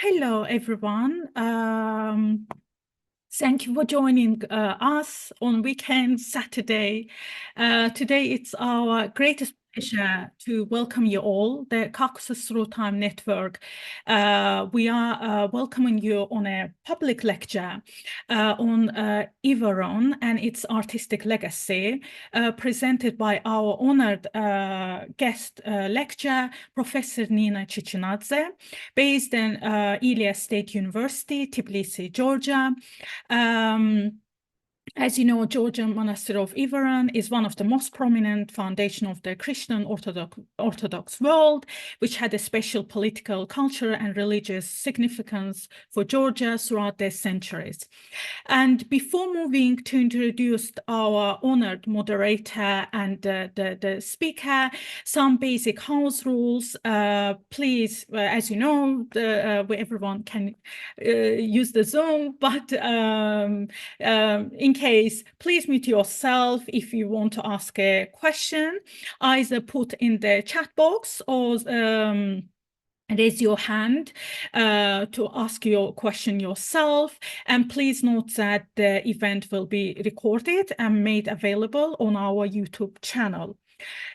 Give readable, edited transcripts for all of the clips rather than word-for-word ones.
Hello, everyone. Thank you for joining us on weekend Saturday. Today, it's our greatest pleasure to welcome you all, the Caucasus Through Time Network. We are welcoming you on a public lecture on Iviron and its artistic legacy, presented by our honored guest lecturer, Professor Nina Chichinadze, based in Ilia State University, Tbilisi, Georgia. As you know, Georgian Monastery of Iviron is one of the most prominent foundation of the Christian Orthodox world, which had a special political, cultural, and religious significance for Georgia throughout the centuries. And before moving to introduce our honored moderator and the speaker, some basic house rules. Please, as you know, everyone can use the Zoom, but in case, please mute yourself if you want to ask a question, either put in the chat box or raise your hand to ask your question yourself. And please note that the event will be recorded and made available on our YouTube channel.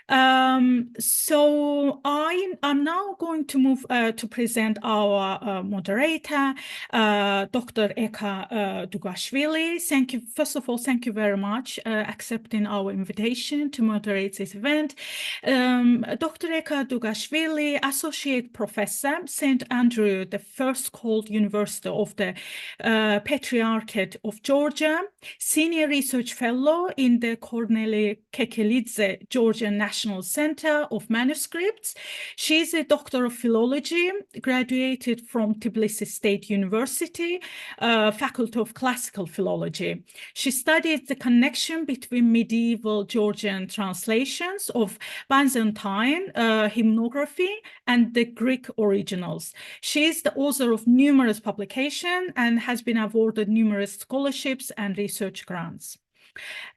So I'm now going to move to present our moderator, Dr. Eka Dughashvili. Thank you. First of all, thank you very much accepting our invitation to moderate this event. Dr. Eka Dughashvili, Associate Professor, St. Andrew, the First Called University of the Patriarchate of Georgia, Senior Research Fellow in the Chichinadze Georgian National Center of Manuscripts. She's a Doctor of Philology, graduated from Tbilisi State University, Faculty of Classical Philology. She studied the connection between medieval Georgian translations of Byzantine hymnography and the Greek originals. She is the author of numerous publications and has been awarded numerous scholarships and research grants.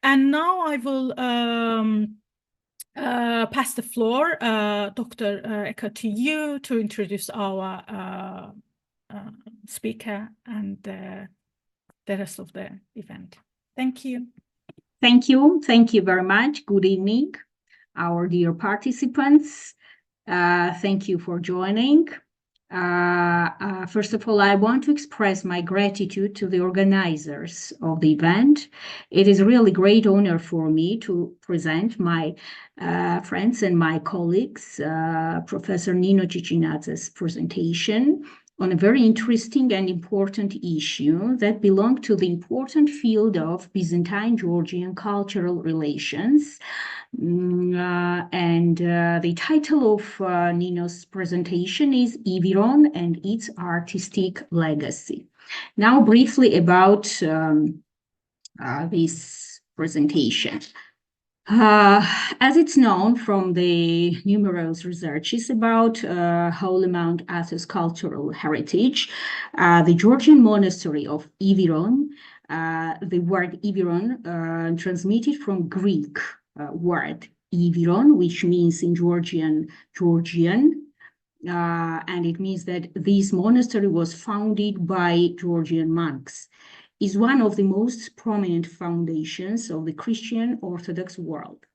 And now I will pass the floor, Dr. Eka, to you to introduce our speaker and the rest of the event. Thank you. Thank you. Thank you very much. Good evening, our dear participants. Thank you for joining. First of all, I want to express my gratitude to the organizers of the event. It is a really great honor for me to present my friends and my colleagues, Professor Nino Chichinadze's presentation on a very interesting and important issue that belongs to the important field of Byzantine-Georgian cultural relations. The title of Nino's presentation is Iviron and its Artistic Legacy. Now, briefly about this presentation. As it's known from the numerous researches about Holy Mount Athos cultural heritage, the Georgian monastery of Iviron, the word Iviron transmitted from Greek word Iviron, which means in Georgian, and it means that this monastery was founded by Georgian monks, is one of the most prominent foundations of the Christian Orthodox world.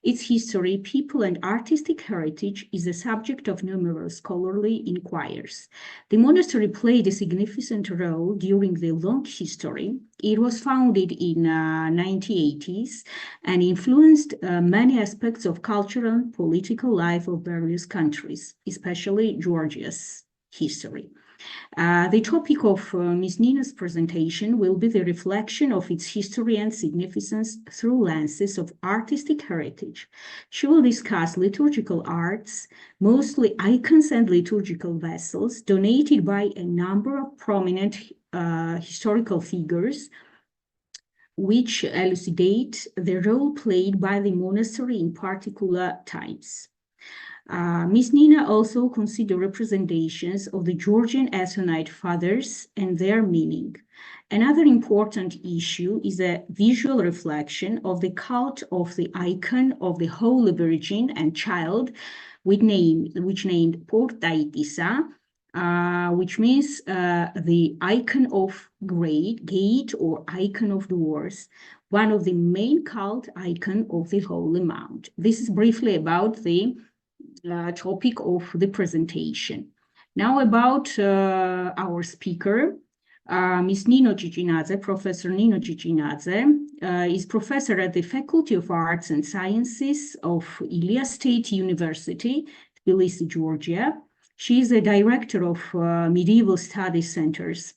Its history, people, and artistic heritage is the subject of numerous scholarly inquiries. The monastery played a significant role during the long history. It was founded in 1980s and influenced many aspects of cultural and political life of various countries, especially Georgia's history. The topic of Ms. Nina's presentation will be the reflection of its history and significance through lenses of artistic heritage. She will discuss liturgical arts, mostly icons and liturgical vessels, donated by a number of prominent historical figures, which elucidate the role played by the monastery in particular times. Ms. Nina also considered representations of the Georgian Athonite fathers and their meaning. Another important issue is a visual reflection of the cult of the icon of the Holy Virgin and Child, which named Portaitisa, which means the icon of gate or icon of doors, one of the main cult icon of the Holy Mount. This is briefly about the topic of the presentation. Now about our speaker, Ms. Nino Chichinadze, Professor Nino Chichinadze, is professor at the Faculty of Arts and Sciences of Ilia State University, Tbilisi, Georgia. She is a director of Medieval Studies Centers.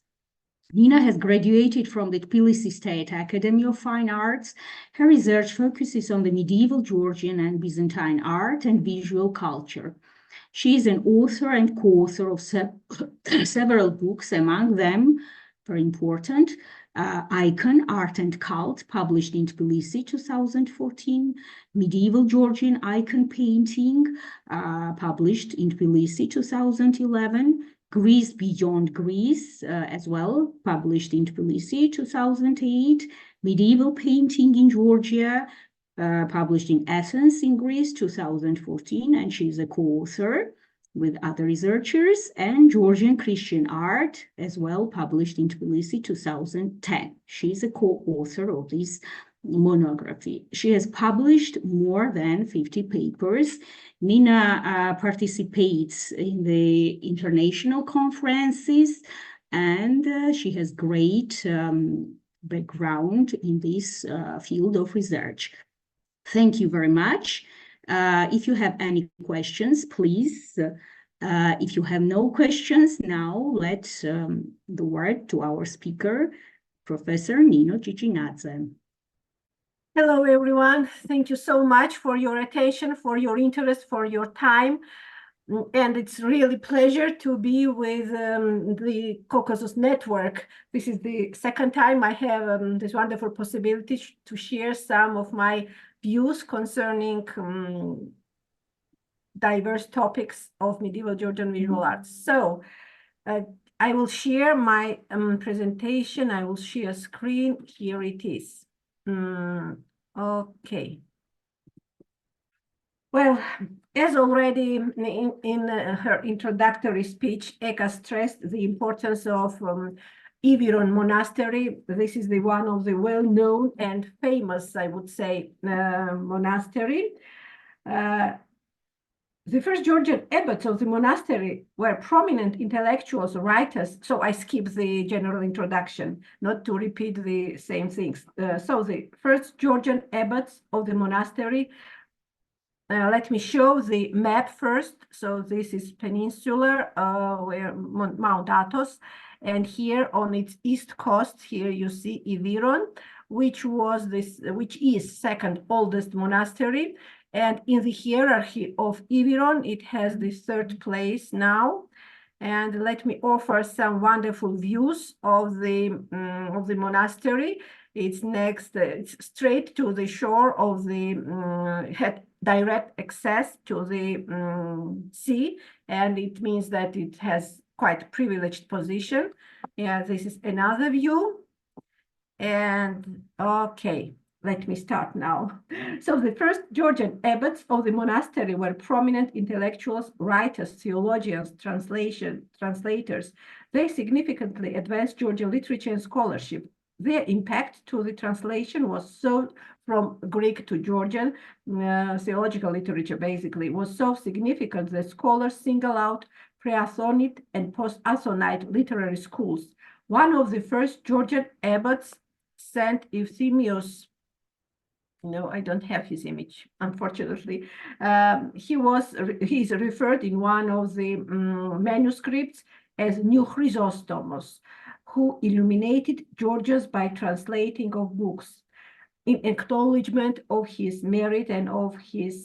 Nina has graduated from the Tbilisi State Academy of Fine Arts. Her research focuses on the medieval Georgian and Byzantine art and visual culture. She is an author and co-author of several books, among them, very important, Icon, Art and Cult, published in Tbilisi, 2014, Medieval Georgian Icon Painting, published in Tbilisi, 2011, Greece Beyond Greece, as well, published in Tbilisi, 2008, Medieval Painting in Georgia, published in Athens in Greece, 2014, and she's a co-author with other researchers, and Georgian Christian Art, as well, published in Tbilisi, 2010. She's a co-author of this monography. She has published more than 50 papers. Nina participates in the international conferences, and she has great background in this field of research. Thank you very much. If you have any questions, please. If you have no questions, now let's the word to our speaker, Professor Nino Chichinadze. Hello, everyone. Thank you so much for your attention, for your interest, for your time. And it's really a pleasure to be with the Caucasus Network. This is the second time I have this wonderful possibility to share some of my views concerning diverse topics of medieval Georgian visual arts. So I will share my presentation. I will share screen. Here it is. Okay. Well, as already in her introductory speech, Eka stressed the importance of Iviron Monastery. This is the one of the well-known and famous, I would say, monastery. The first Georgian abbots of the monastery were prominent intellectuals, writers, so I skip the general introduction, not to repeat the same things. So the first Georgian abbots of the monastery, let me show the map first. So this is peninsular, where Mount Athos, and here on its east coast, here you see Iviron, which is second oldest monastery. And in the hierarchy of Iviron, it has the third place now. And let me offer some wonderful views of the monastery. It's next, it's straight to the shore of the had direct access to the sea, and it means that it has quite privileged position. Yeah, this is another view. And okay, let me start now. So the first Georgian abbots of the monastery were prominent intellectuals, writers, theologians, translators. They significantly advanced Georgian literature and scholarship. Their impact to the translation was so, from Greek to Georgian, theological literature basically, was so significant that scholars single out pre-Athonite and post-Athonite literary schools. One of the first Georgian abbots, Saint Euthemius, no, I don't have his image, unfortunately. He is referred in one of the manuscripts as New Chrysostomos, who illuminated Georgians by translating of books in acknowledgement of his merit and of his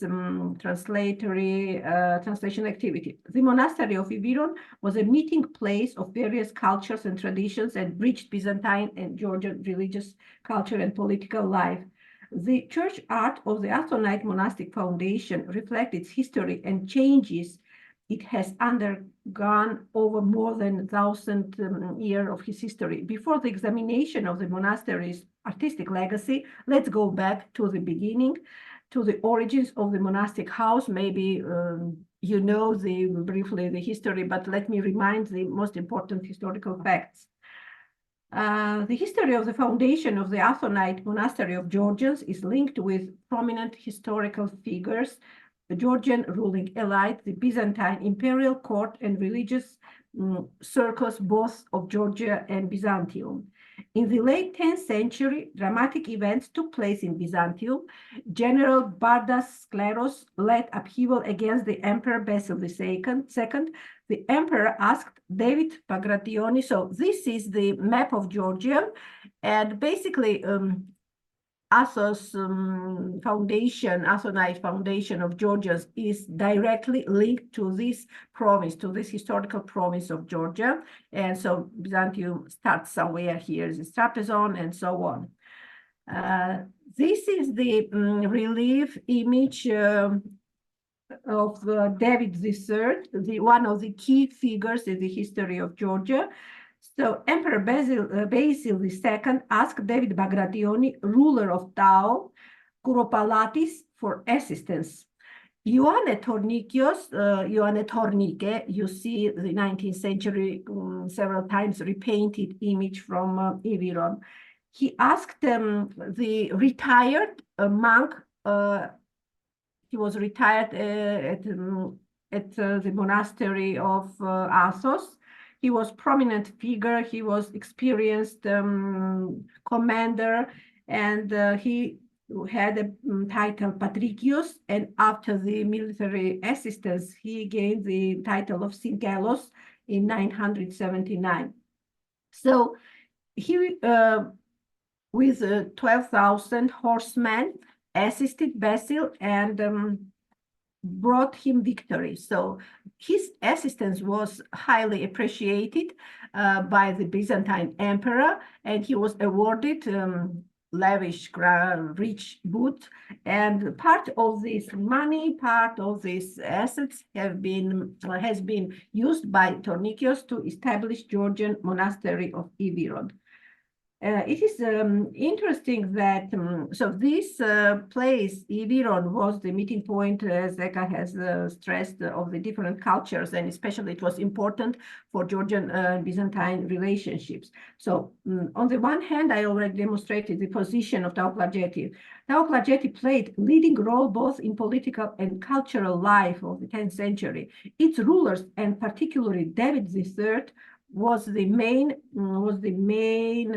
translation activity. The monastery of Iviron was a meeting place of various cultures and traditions and bridged Byzantine and Georgian religious culture and political life. The church art of the Athonite monastic foundation reflects its history and changes it has undergone over more than 1,000 years of his history. Before the examination of the monastery's artistic legacy, let's go back to the beginning, to the origins of the monastic house, maybe you know briefly the history, but let me remind the most important historical facts. The history of the foundation of the Athonite monastery of Georgians is linked with prominent historical figures, the Georgian ruling elite, the Byzantine imperial court, and religious circles both of Georgia and Byzantium. In the late 10th century, dramatic events took place in Byzantium. General Bardas Skleros led upheaval against the Emperor Basil II. The emperor asked David Bagrationi, so this is the map of Georgia, and basically Athonite foundation of Georgians is directly linked to this province, to this historical province of Georgia. And so Byzantium starts somewhere here, the Trapezon, and so on. This is the relief image of David III, one of the key figures in the history of Georgia. So Emperor Basil II asked David Bagrationi, ruler of Tao, Kuropalatis, for assistance. Ioanne Tornike, you see the 19th century several times repainted image from Iviron. He asked the retired monk, he was retired at the monastery of Athos. He was prominent figure, he was experienced commander, and he had a title Patricios, and after the military assistance, he gained the title of Syngelos in 979. So he, with 12,000 horsemen, assisted Basil and brought him victory. So his assistance was highly appreciated by the Byzantine emperor, and he was awarded lavish, rich boot. And part of this money, part of these assets has been used by Tornikios to establish Georgian monastery of Iviron. It is interesting that, so this place, Iviron, was the meeting point, as Eka has stressed, of the different cultures, and especially it was important for Georgian Byzantine relationships. So on the one hand, I already demonstrated the position of Tao Plageti. Tao Plageti played leading role both in political and cultural life of the 10th century. Its rulers, and particularly David III, was the main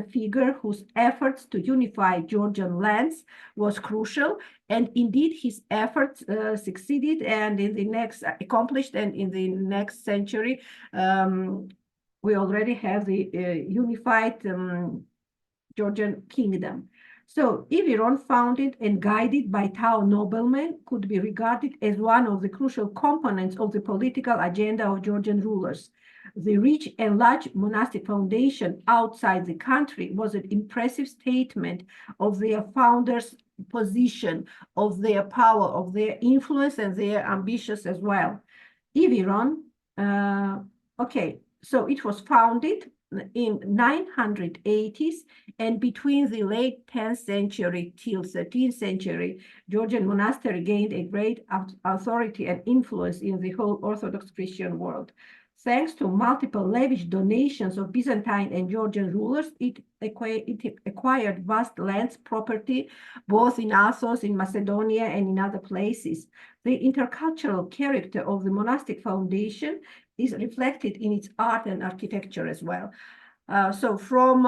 figure whose efforts to unify Georgian lands was crucial, and indeed his efforts succeeded, and in the next accomplished, and in the next century we already have the unified Georgian kingdom. So Iviron, founded and guided by Tao noblemen, could be regarded as one of the crucial components of the political agenda of Georgian rulers. The rich and large monastic foundation outside the country was an impressive statement of their founders' position, of their power, of their influence, and their ambitions as well. Iviron, okay, so it was founded in 980s, and between the late 10th century till 13th century, Georgian monastery gained a great authority and influence in the whole Orthodox Christian world. Thanks to multiple lavish donations of Byzantine and Georgian rulers, it acquired vast lands, property, both in Athos, in Macedonia, and in other places. The intercultural character of the monastic foundation is reflected in its art and architecture as well. So from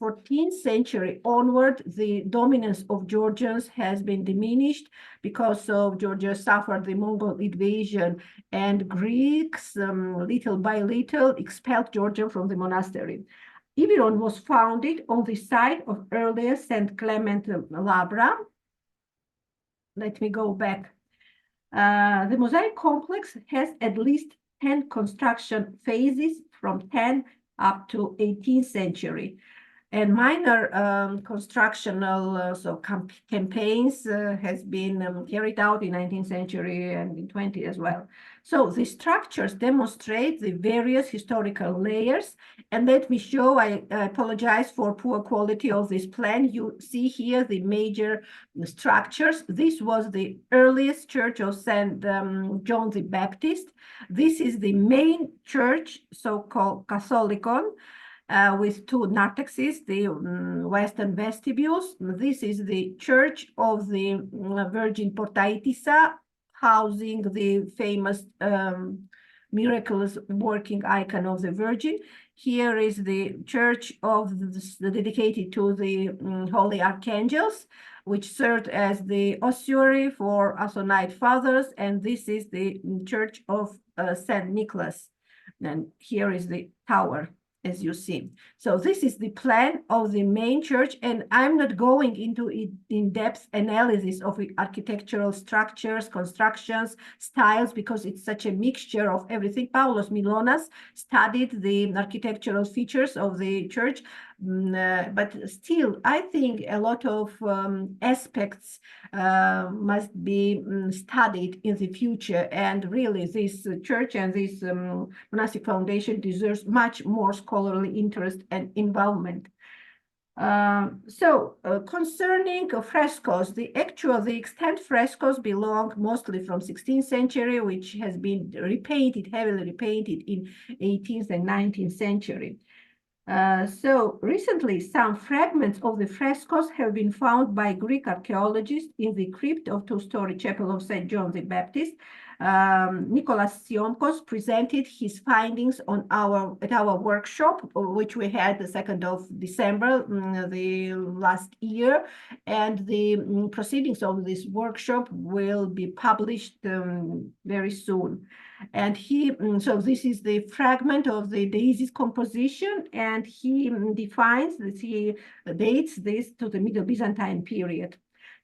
14th century onward, the dominance of Georgians has been diminished because of Georgia suffered the Mongol invasion, and Greeks, little by little, expelled Georgia from the monastery. Iviron was founded on the site of earlier St. Clement Labra. Let me go back. The mosaic complex has at least 10 construction phases from 10 up to 18th century. And minor constructional campaigns has been carried out in 19th century and in 20th as well. So the structures demonstrate the various historical layers. And let me show, I apologize for poor quality of this plan. You see here the major structures. This was the earliest church of St. John the Baptist. This is the main church, so-called Catholicon, with two narthexes, the western vestibules. This is the church of the Virgin Portaitissa, housing the famous miraculous working icon of the Virgin. Here is the church of dedicated to the Holy Archangels, which served as the ossuary for Athonite fathers, and this is the church of St. Nicholas. And here is the tower, as you see. So this is the plan of the main church, and I'm not going into in-depth analysis of the architectural structures, constructions, styles, because it's such a mixture of everything. Paulos Milonas studied the architectural features of the church, but still, I think a lot of aspects must be studied in the future, and really this church and this monastic foundation deserves much more scholarly interest and involvement. Concerning frescoes, the extant frescoes belong mostly from 16th century, which has been repainted, heavily repainted in 18th and 19th century. So recently, some fragments of the frescoes have been found by Greek archaeologists in the crypt of two-story chapel of St. John the Baptist. Nicholas Tsiomkos presented his findings at our workshop, which we had the 2nd of December the last year, and the proceedings of this workshop will be published very soon. And so this is the fragment of the Daisy's composition, and he defines this, he dates this to the Middle Byzantine period.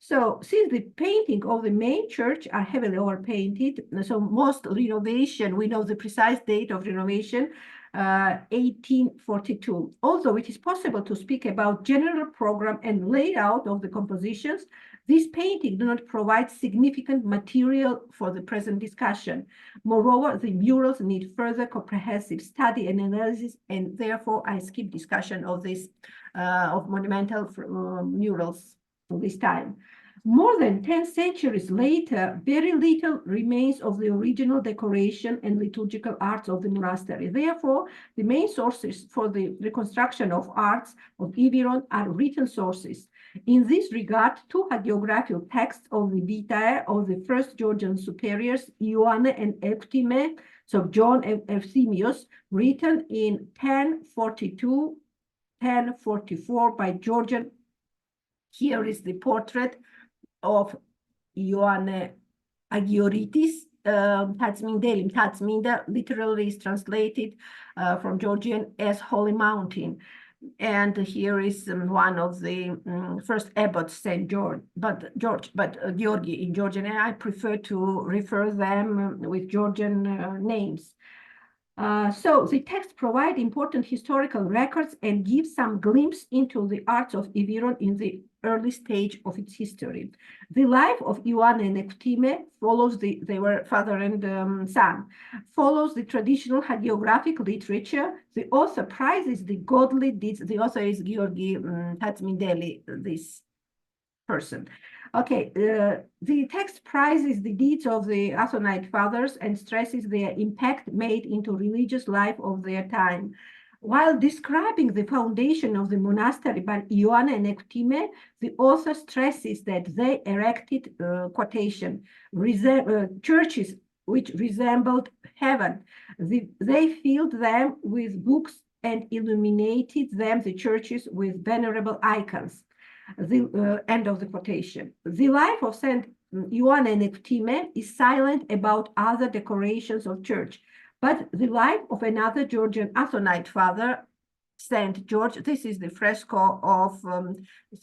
So since the painting of the main church are heavily overpainted, so most renovation, we know the precise date of renovation, 1842. Although it is possible to speak about general program and layout of the compositions, these paintings do not provide significant material for the present discussion. Moreover, the murals need further comprehensive study and analysis, and therefore I skip discussion of this, of monumental murals this time. More than 10 centuries later, very little remains of the original decoration and liturgical arts of the monastery. Therefore, the main sources for the reconstruction of arts of Iviron are written sources. In this regard, two hagiographical texts of the Vitae of the first Georgian superiors, Ioanne and Euktime, so John and Euthemius, written in 1042, 1044 by Georgian. Here is the portrait of Ioanne Agioritis, Tatsminda literally is translated from Georgian as Holy Mountain. And here is one of the first abbots, St. George, but Georgi in Georgian, and I prefer to refer them with Georgian names. So the texts provide important historical records and give some glimpse into the arts of Iviron in the early stage of its history. The life of Ioanne and Euktime follows they were father and son, follows the traditional hagiographic literature. The author prizes the godly deeds. The author is Georgi Tatsmindeli, this person. Okay, the text prizes the deeds of the Athonite fathers and stresses their impact made into religious life of their time. While describing the foundation of the monastery by Ioanne and Euktime, the author stresses that they erected, quotation, churches which resembled heaven. They filled them with books and illuminated them, the churches, with venerable icons. The end of the quotation. The life of Saint Ioanne and Euktime is silent about other decorations of church, but the life of another Georgian Athonite father, Saint George, this is the fresco of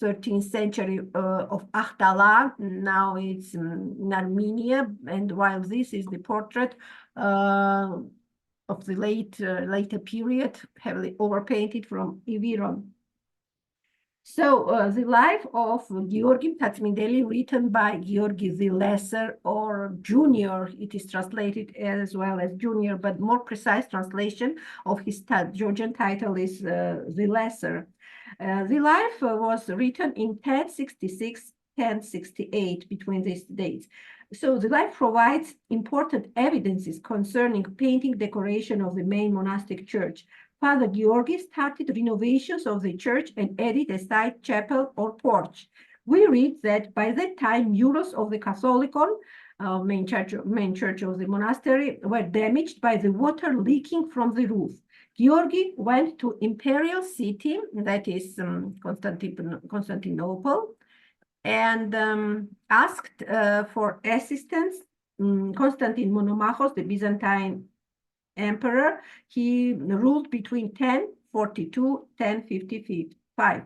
13th century of Ahtala, now it's in Armenia, and while this is the portrait of the later period, heavily overpainted from Iviron. So the life of Georgi Tatmideli, written by Georgi the Lesser or Junior, it is translated as well as Junior, but more precise translation of his Georgian title is the Lesser. The life was written in 1066, 1068, between these dates. So the life provides important evidences concerning painting decoration of the main monastic church. Father Georgi started renovations of the church and added a side chapel or porch. We read that by that time, murals of the Catholicon, main church of the monastery, were damaged by the water leaking from the roof. Georgi went to imperial city, that is Constantinople, and asked for assistance. Constantine Monomachos, the Byzantine emperor, he ruled between 1042 1055.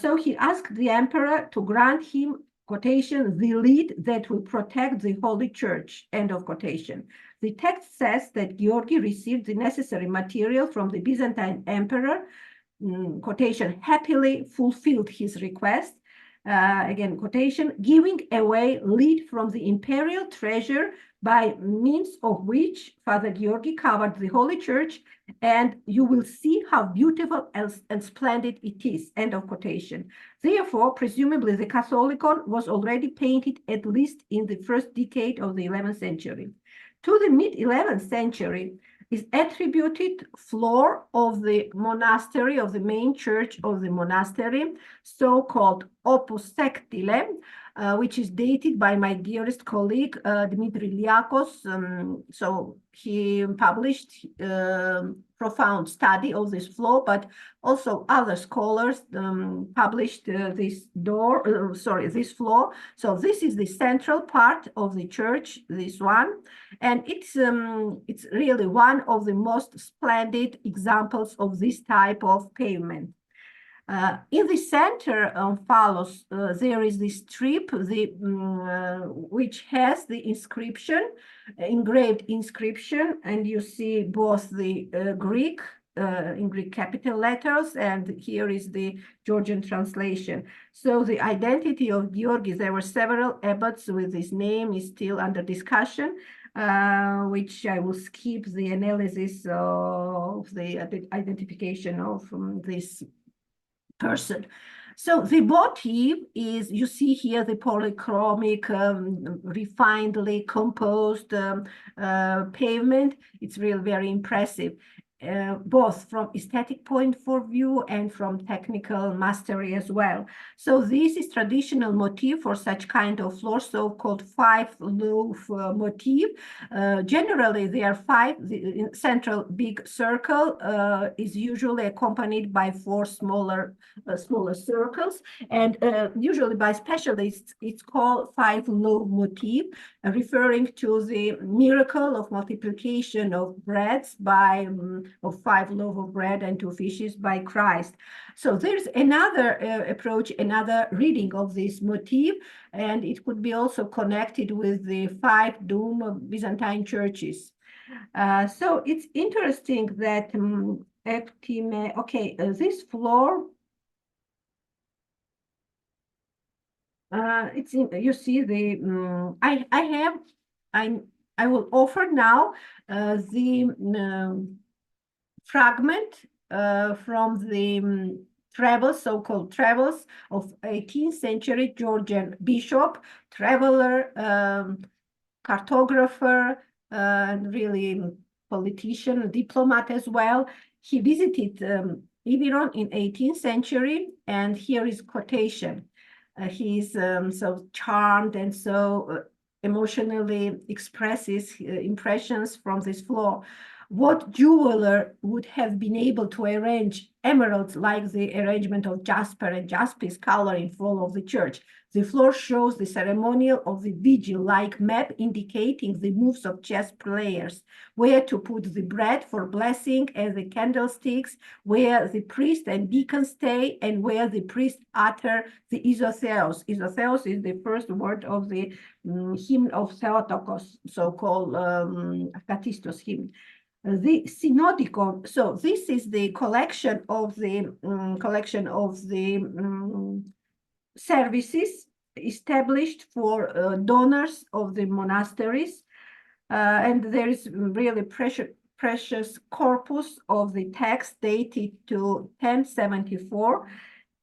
So he asked the emperor to grant him, quotation, the lead that will protect the holy church, end of quotation. The text says that Georgi received the necessary material from the Byzantine emperor, quotation, happily fulfilled his request, again, quotation, giving away lead from the imperial treasure by means of which Father Georgi covered the Holy Church, and you will see how beautiful and splendid it is, end of quotation. Therefore, presumably the Catholicon was already painted at least in the first decade of the 11th century. To the mid-11th century is attributed floor of the monastery, of the main church of the monastery, so-called opus sectile, which is dated by my dearest colleague, Dmitry Liakos. So he published profound study of this floor, but also other scholars published this floor. So this is the central part of the church, this one, and it's really one of the most splendid examples of this type of pavement. In the center of Phalos, there is this strip, which has the inscription, engraved inscription, and you see both the Greek, in Greek capital letters, and here is the Georgian translation. So the identity of Georgi, there were several abbots with this name, is still under discussion, which I will skip the analysis of the identification of this person. So the motif is, you see here the polychromic, refinedly composed pavement. It's really very impressive, both from aesthetic point of view and from technical mastery as well. So this is traditional motif for such kind of floor, so-called five-loaf motif. Generally, there are five. The central big circle is usually accompanied by four smaller circles, and usually by specialists, it's called five-loaf motif, referring to the miracle of multiplication of breads by of 5 loaves of bread and 2 fishes by Christ. So there's another approach, another reading of this motif, and it could be also connected with the 5 dome of Byzantine churches. So it's interesting that this floor, it's in, you see the I will offer now the fragment from the travels, so-called travels of 18th century Georgian bishop, traveler, cartographer, and really politician, diplomat as well. He visited Iviron in 18th century, and here is quotation. He's so charmed and so emotionally expresses impressions from this floor. What jeweler would have been able to arrange emeralds like the arrangement of jasper and jaspis color in floor of the church? The floor shows the ceremonial of the vigil like map indicating the moves of chess players, where to put the bread for blessing and the candlesticks, where the priest and deacon stay, and where the priest utter the isotheos. Isotheos is the first word of the hymn of Theotokos, so-called Akatistos hymn. The Synodicon, so this is the collection of the services established for donors of the monasteries, and there is really precious corpus of the text dated to 1074,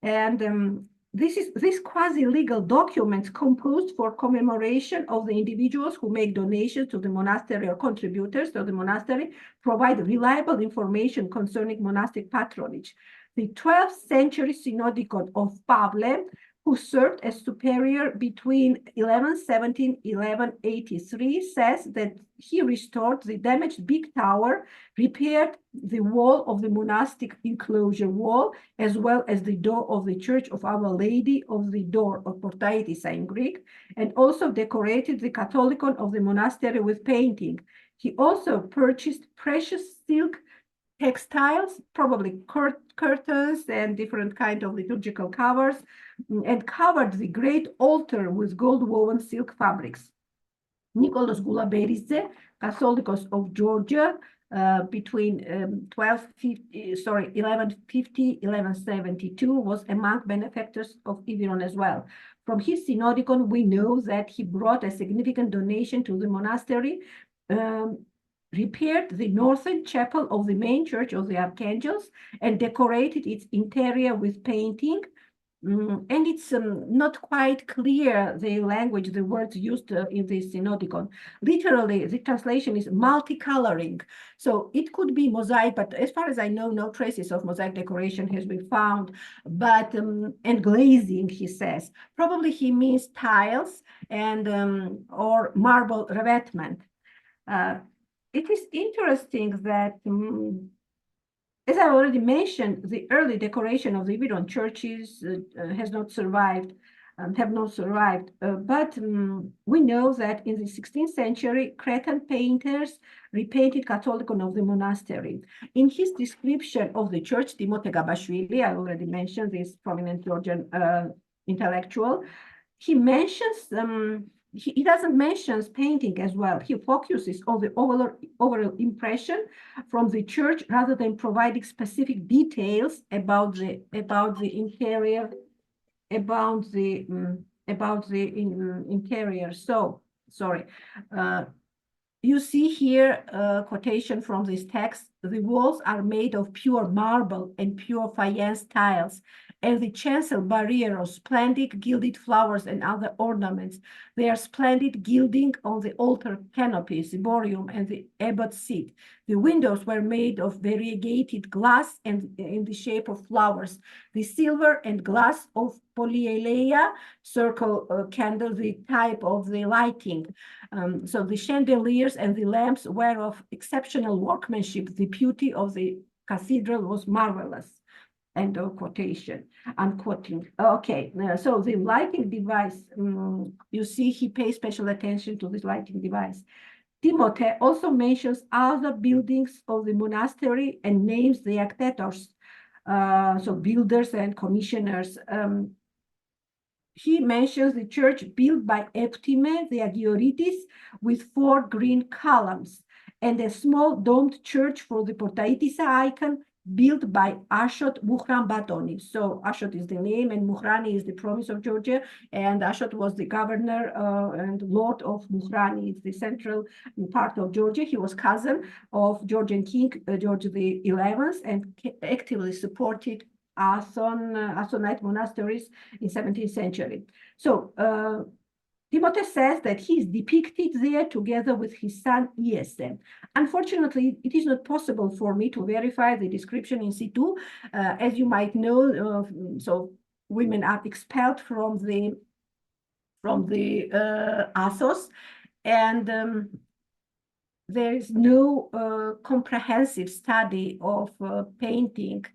and this quasi-legal document composed for commemoration of the individuals who make donations to the monastery or contributors to the monastery provide reliable information concerning monastic patronage. The 12th century Synodicon of Pavle, who served as superior between 1117 and 1183, says that he restored the damaged big tower, repaired the wall of the monastic enclosure wall, as well as the door of the Church of Our Lady of the Door, or Portaitissa in Greek, and also decorated the Catholicon of the monastery with painting. He also purchased precious silk textiles, probably curtains and different kind of liturgical covers, and covered the great altar with gold-woven silk fabrics. Nicholas Gulaberidze, Catholicos of Georgia, between 1150, 1172, was among benefactors of Iviron as well. From his Synodicon, we know that he brought a significant donation to the monastery, repaired the northern chapel of the main church of the Archangels, and decorated its interior with painting. And it's not quite clear the language, the words used in this Synodicon. Literally, the translation is multicoloring. So it could be mosaic, but as far as I know, no traces of mosaic decoration has been found. But, and glazing, he says. Probably he means tiles and or marble revetment. It is interesting that, as I already mentioned, the early decoration of the Iviron churches have not survived. But we know that in the 16th century, Cretan painters repainted Catholicon of the monastery. In his description of the church, Dr Dughashvili, I already mentioned this prominent Georgian intellectual, he mentions he doesn't mention painting as well. He focuses on the overall impression from the church rather than providing specific details about the interior, about the interior. So, sorry. You see here a quotation from this text. The walls are made of pure marble and pure faience tiles, and the chancel barrier of splendid gilded flowers and other ornaments. There are splendid gilding on the altar canopy, ciborium, and the abbot's seat. The windows were made of variegated glass and in the shape of flowers. The silver and glass of polyalea circle candle, the type of the lighting. So the chandeliers and the lamps were of exceptional workmanship. The beauty of the cathedral was marvelous. End of quotation. I'm quoting. Okay, so the lighting device, you see he pays special attention to this lighting device. Timothy also mentions other buildings of the monastery and names the actetors, so builders and commissioners. He mentions the church built by Eptime, the Agioritis, with 4 green columns, and a small domed church for the Portaitissa icon built by Ashot Muhran Batoni. So Ashot is the name, and Muhrani is the province of Georgia, and Ashot was the governor and lord of Muhrani. It's the central part of Georgia. He was cousin of Georgian king George XI, and actively supported Athonite monasteries in 17th century. So Timothy says that he is depicted there together with his son Iesem. Unfortunately, it is not possible for me to verify the description in situ. As you might know, so women are expelled from the Athos, and there is no comprehensive study of painting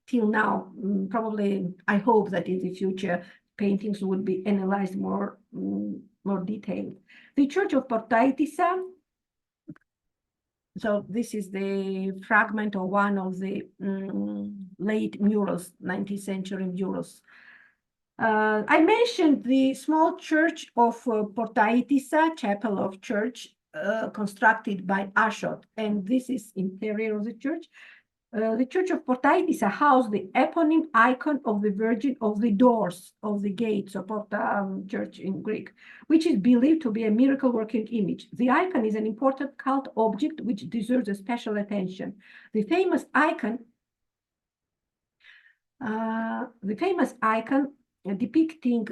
till now. Probably, I hope that in the future, paintings would be analyzed more detailed. The Church of Portaitissa. So this is the fragment of one of the late murals, 19th century murals. I mentioned the small church of Portaitissa, chapel of church, constructed by Ashot, and this is interior of the church. The Church of Portaitissa housed the eponym icon of the Virgin of the doors of the gates of Porta Church in Greek, which is believed to be a miracle-working image. The icon is an important cult object which deserves a special attention. The famous icon depicting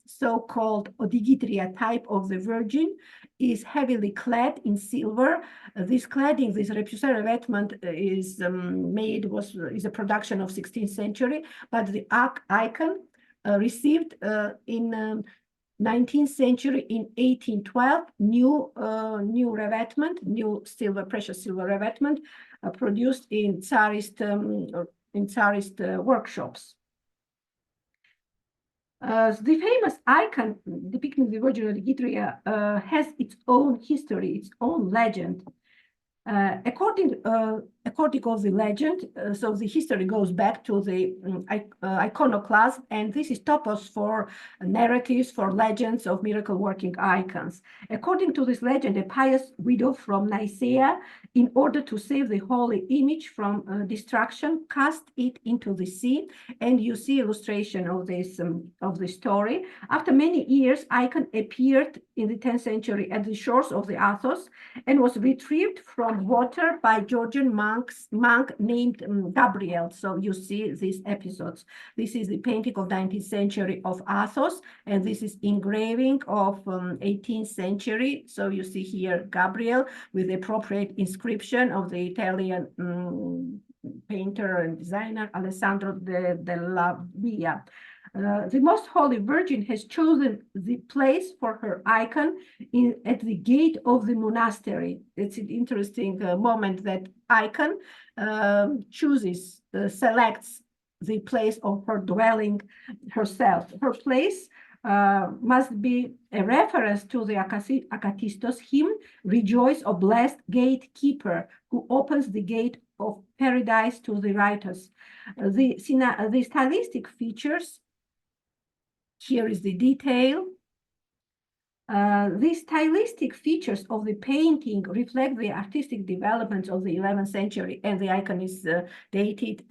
so-called Odigitria type of the Virgin is heavily clad in silver. This cladding, this repoussé revêtement is a production of 16th century, but the icon received in 19th century, in 1812, new revêtement, new precious silver revêtement produced in Tsarist workshops. The famous icon depicting the Virgin Odigitria has its own history, its own legend. According to the legend, so the history goes back to the iconoclasm, and this is topos for narratives, for legends of miracle-working icons. According to this legend, a pious widow from Nicaea, in order to save the holy image from destruction, cast it into the sea, and you see illustration of this of the story. After many years, icon appeared in the 10th century at the shores of the Athos and was retrieved from water by Georgian monk named Gabriel. So you see these episodes. This is the painting of 19th century of Athos, and this is engraving of 18th century. So you see here Gabriel with the appropriate inscription of the Italian painter and designer Alessandro della Via. The Most Holy Virgin has chosen the place for her icon at the gate of the monastery. It's an interesting moment that icon selects the place of her dwelling herself. Her place must be a reference to the Akatistos hymn, "Rejoice, O blessed gatekeeper, who opens the gate of paradise to the righteous." The stylistic features, here is the detail. These stylistic features of the painting reflect the artistic developments of the 11th century, and the icon is dated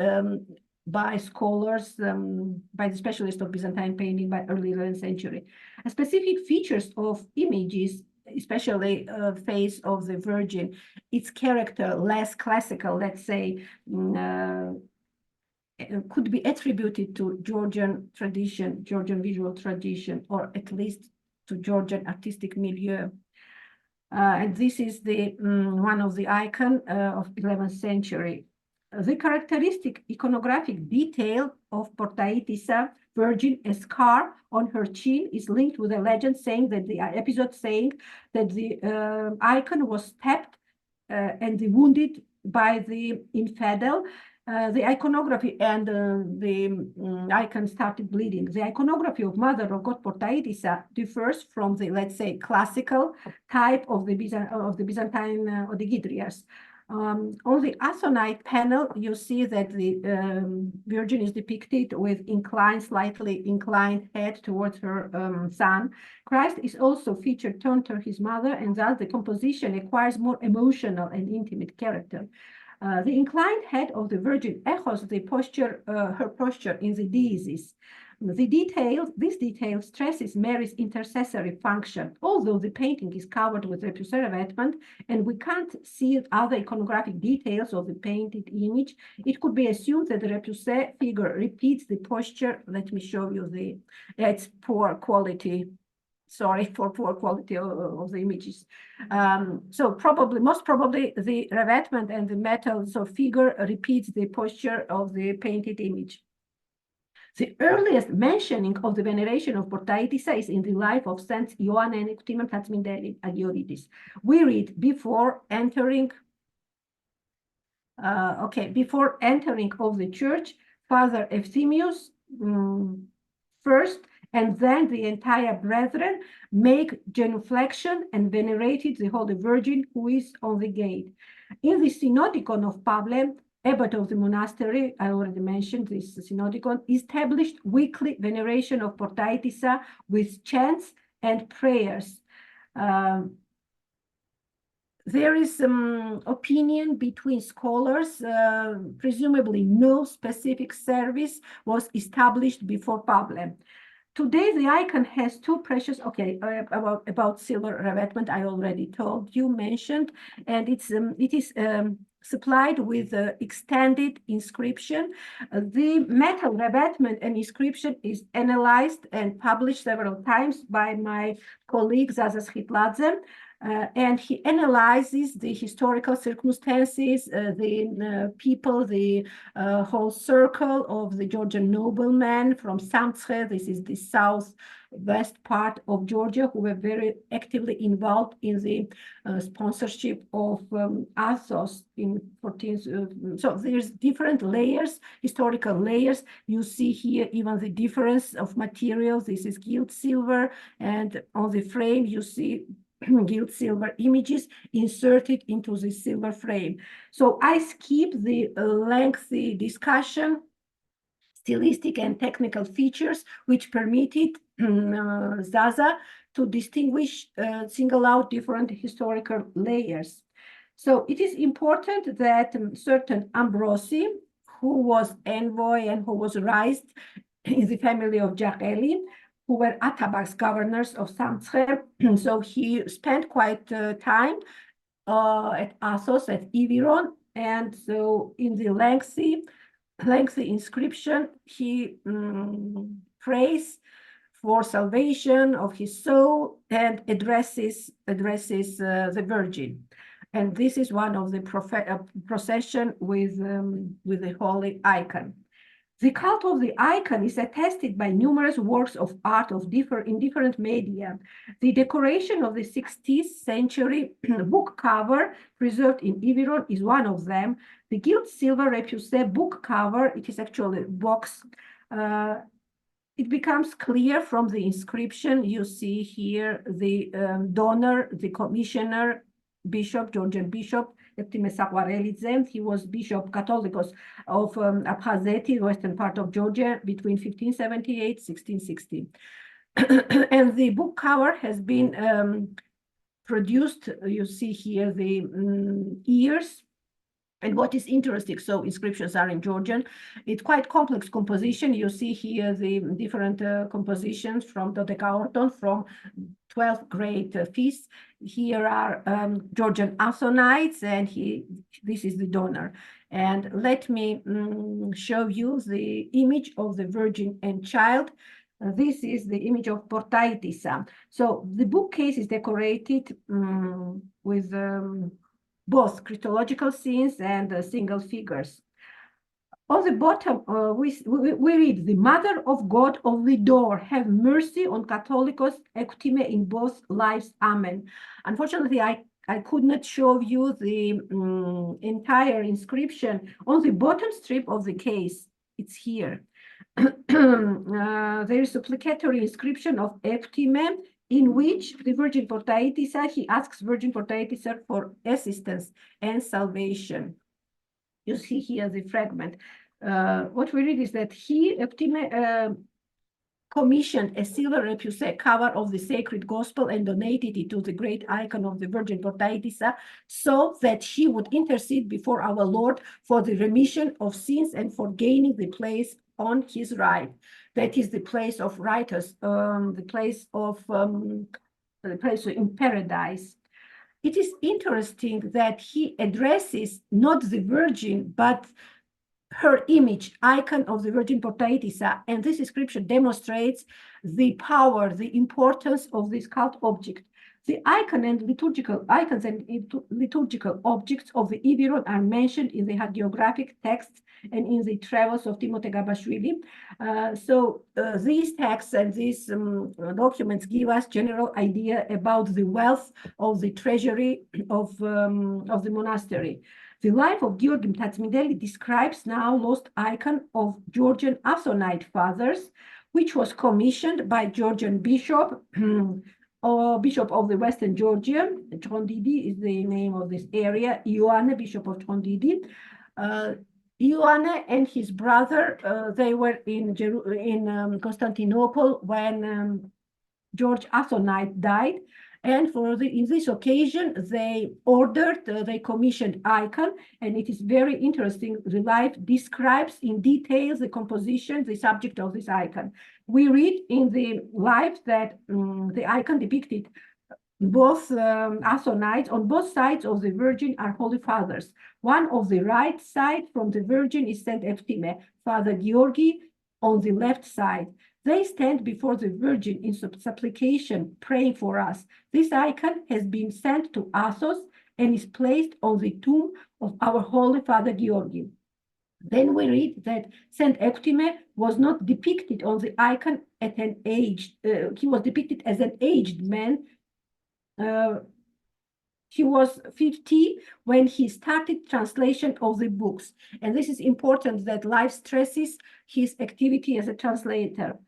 by scholars, by the specialists of Byzantine painting by early 11th century. Specific features of images, especially face of the Virgin, its character, less classical, let's say, could be attributed to Georgian tradition, Georgian visual tradition, or at least to Georgian artistic milieu. And this is the one of the icon of 11th century. The characteristic iconographic detail of Portaitissa Virgin, a scar on her chin, is linked with a legend saying that the episode saying that the icon was stabbed and wounded by the infidel. The iconography and the icon started bleeding. The iconography of Mother of God Portaitissa differs from the, let's say, classical type of the Byzantine Odigitrias. On the Athonite panel, you see that the Virgin is depicted with slightly inclined head towards her son. Christ is also featured turned to his mother, and thus the composition acquires more emotional and intimate character. The inclined head of the Virgin echoes the posture, her posture in the Deisis. This detail stresses Mary's intercessory function. Although the painting is covered with repoussé revêtement and we can't see other iconographic details of the painted image, it could be assumed that the repoussé figure repeats the posture. Let me show you its poor quality. Sorry for poor quality of the images. So most probably the revêtement and the metal figure repeats the posture of the painted image. The earliest mentioning of the veneration of Portaitissa is in the life of Saints Ioanna and Euctimon Platsmindeli Agioritis. We read before entering of the church, Father Euphemius first, and then the entire brethren make genuflection and venerated the Holy Virgin who is on the gate. In the Synodicon of Pavle, abbot of the monastery, I already mentioned this Synodicon, established weekly veneration of Portaitissa with chants and prayers. there is some opinion between scholars. Presumably, no specific service was established before Pavle. Today, the icon has two precious, about silver revetment, I already told you, mentioned, and it is supplied with extended inscription. The metal revetment and inscription is analyzed and published several times by my colleague Zaza Chichinadze. And he analyzes the historical circumstances, the people, the whole circle of the Georgian noblemen from Samtskhe. This is the southwest part of Georgia, who were very actively involved in the sponsorship of Athos in 14th. So there's different layers, historical layers. You see here even the difference of materials. This is gilt silver, and on the frame you see gilt silver images inserted into the silver frame. So I skip the lengthy discussion, stylistic and technical features, which permitted Zaza to distinguish, single out different historical layers. So it is important that certain Ambrosi, who was envoy and who was raised in the family of Jagheli, who were Atabak's governors of Samtskhe. So he spent quite time at Assos, at Iviron. And so in the lengthy inscription, he prays for salvation of his soul and addresses the Virgin. And this is one of the procession with the holy icon. The cult of the icon is attested by numerous works of art in different media. The decoration of the 16th century book cover preserved in Iviron is one of them. The gilt silver repoussé book cover, it is actually a box. It becomes clear from the inscription. You see here the donor, the commissioner, bishop, Georgian bishop, he was Bishop Catholicos of Abkhazeti, western part of Georgia, between 1578 1660. And the book cover has been produced. You see here the ears. And what is interesting, so inscriptions are in Georgian. It's quite complex composition. You see here the different compositions from Dodecaorton, from 12th grade feasts. Here are Georgian Athonites, and this is the donor. And let me show you the image of the Virgin and Child. This is the image of Portaitisa. So the bookcase is decorated with both Christological scenes and single figures. On the bottom, we read, "The Mother of God of the Door, have mercy on Catholicos Ectime in both lives. Amen." Unfortunately, I could not show you the entire inscription. On the bottom strip of the case, it's here. There is a supplicatory inscription of Ectime, in which the Virgin Portaitisa, he asks Virgin Portaitisa for assistance and salvation. You see here the fragment. What we read is that he, Ectime, commissioned a silver repoussé cover of the sacred gospel and donated it to the great icon of the Virgin Portaitisa, so that she would intercede before our Lord for the remission of sins and for gaining the place on his right. That is the place of righteous, the place in paradise. It is interesting that he addresses not the Virgin, but her image, icon of the Virgin Portaitisa, and this inscription demonstrates the power, the importance of this cult object. The icon and liturgical icons and liturgical objects of the Iviron are mentioned in the hagiographic texts and in the travels of Dr Dughashvili. So these texts and these documents give us general idea about the wealth of the treasury of the monastery. The life of Georgi Mtatsmideli describes now lost icon of Georgian Athonite fathers, which was commissioned by Georgian bishop, Bishop of the Western Georgia. Chondidi is the name of this area. Ioane, Bishop of Chondidi. Ioane and his brother, they were in Constantinople when George Athonite died. And in this occasion, they they commissioned icon, and it is very interesting. The life describes in detail the composition, the subject of this icon. We read in the life that the icon depicted both Athonites. On both sides of the Virgin are Holy Fathers. One of the right side from the Virgin is Saint Eftime, Father Georgi on the left side. They stand before the Virgin in supplication, praying for us. This icon has been sent to Athos and is placed on the tomb of our Holy Father Georgi. Then we read that Saint Eftime was not depicted on the icon at an age. He was depicted as an aged man. He was 50 when he started translation of the books. And this is important that life stresses his activity as a translator.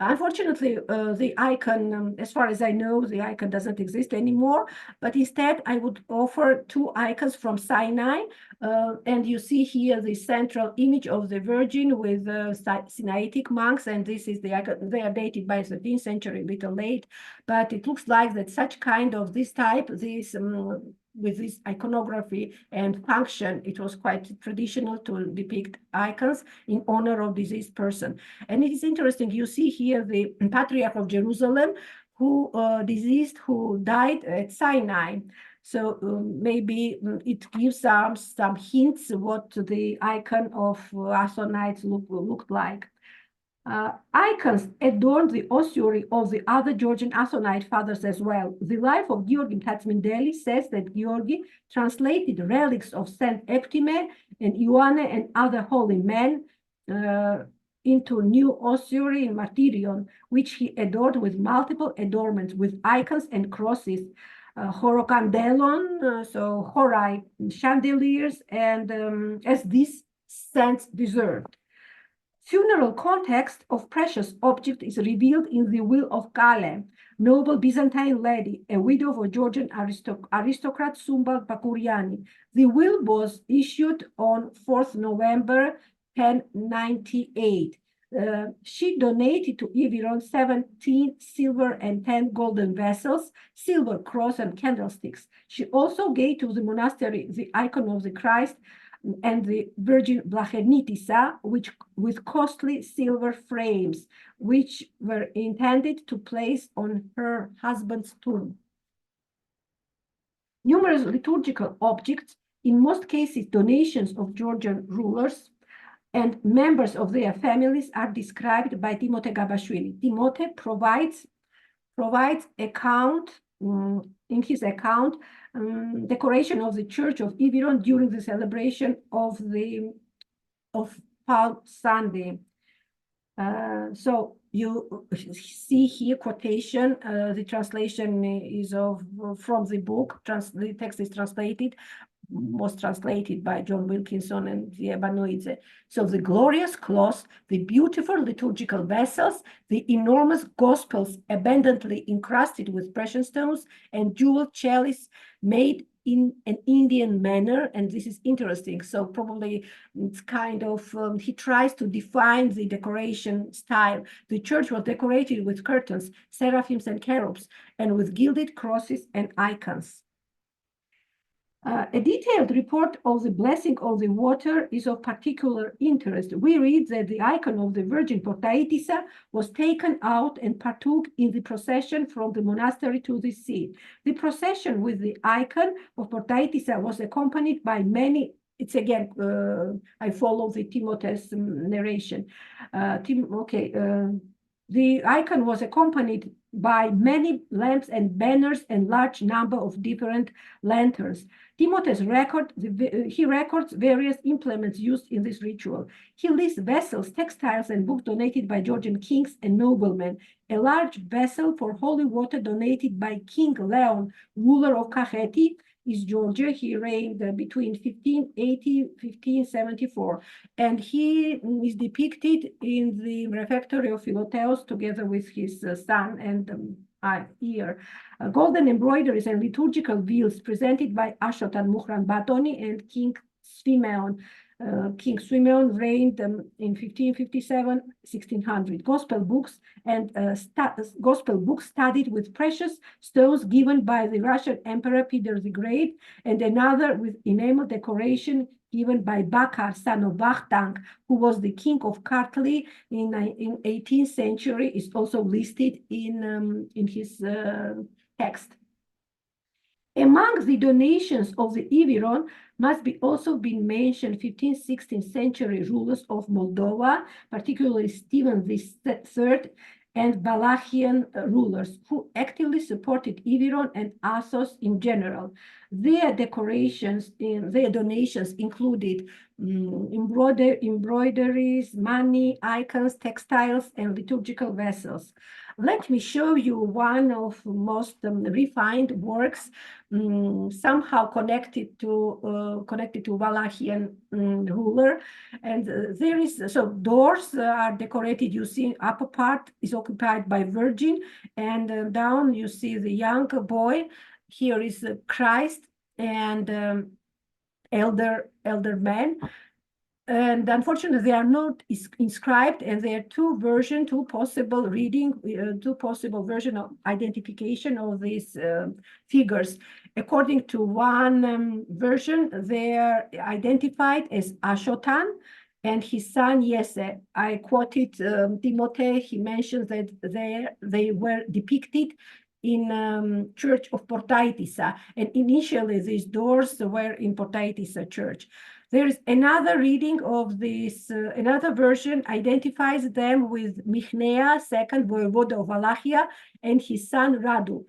Unfortunately, the icon, as far as I know, the icon doesn't exist anymore. But instead, I would offer two icons from Sinai. And you see here the central image of the Virgin with Sinaitic monks. And this is the icon. They are dated by the 13th century, a little late. But it looks like that such kind of this type, with this iconography and function, it was quite traditional to depict icons in honor of deceased person. And it is interesting, you see here the Patriarch of Jerusalem who who died at Sinai. So maybe it gives some hints what the icon of Athonites looked like. Icons adorn the ossuary of the other Georgian Athonite fathers as well. The life of Georgi Tatsmindeli says that Georgi translated relics of Saint Eftime and Ioanne and other holy men into new ossuary in Martyrion, which he adorned with multiple adornments with icons and crosses, horocandelon, so horai chandeliers, and as these saints deserved. Funeral context of precious object is revealed in the will of Kale, noble Byzantine lady, a widow of a Georgian aristocrat Sumbal Bakuriani. The will was issued on 4th November 1098. She donated to Iviron 17 silver and 10 golden vessels, silver cross and candlesticks. She also gave to the monastery the icon of the Christ and the Virgin Blachernitisa, which with costly silver frames, which were intended to place on her husband's tomb. Numerous liturgical objects, in most cases donations of Georgian rulers and members of their families, are described by Timote Gabashvili. Timote provides account in his account decoration of the Church of Iviron during the celebration of Palm Sunday. So you see here quotation. The translation is from the book. The text is translated. Was translated by John Wilkinson and Viebanoidze. So the glorious cloth, the beautiful liturgical vessels, the enormous gospels abundantly encrusted with precious stones and jeweled chalice made in an Indian manner. And this is interesting. So probably it's kind of, he tries to define the decoration style. The church was decorated with curtains, seraphims and cherubs, and with gilded crosses and icons. A detailed report of the blessing of the water is of particular interest. We read that the icon of the Virgin Portaitisa was taken out and partook in the procession from the monastery to the sea. The procession with the icon of Portaitisa was accompanied by many. It's again, I follow the Timothe's narration. The icon was accompanied by many lamps and banners and large number of different lanterns. Timothe's he records various implements used in this ritual. He lists vessels, textiles, and books donated by Georgian kings and noblemen. A large vessel for holy water donated by King Leon, ruler of Kakheti, is Georgia. He reigned between 1580 and 1574, and he is depicted in the refectory of Philoteos together with his son and ear. Golden embroideries and liturgical veils presented by Ashotan Muhran Batoni and King Simeon. King Simeon reigned in 1557, 1600. Gospel books studied with precious stones given by the Russian Emperor Peter the Great, and another with enamel decoration given by Bakar, son of Vakhtang, who was the king of Kartli in 18th century, is also listed in his text. Among the donations of the Iviron must be also been mentioned 15th, 16th century rulers of Moldova, particularly Stephen III and Wallachian rulers, who actively supported Iviron and Assos in general. Their donations included embroideries, money, icons, textiles, and liturgical vessels. Let me show you one of most refined works, somehow connected to Wallachian ruler. And there is, so doors are decorated. You see, upper part is occupied by Virgin, and down you see the young boy. Here is Christ and elder man. And unfortunately, they are not inscribed, and there are two possible version of identification of these figures. According to one version, they are identified as Ashotan and his son Yese. I quoted Timothy. He mentions that they were depicted in Church of Portaitisa, and initially these doors were in Portaitisa Church. There is another reading of this, another version identifies them with Mihnea, second voivode of Wallachia, and his son Radu.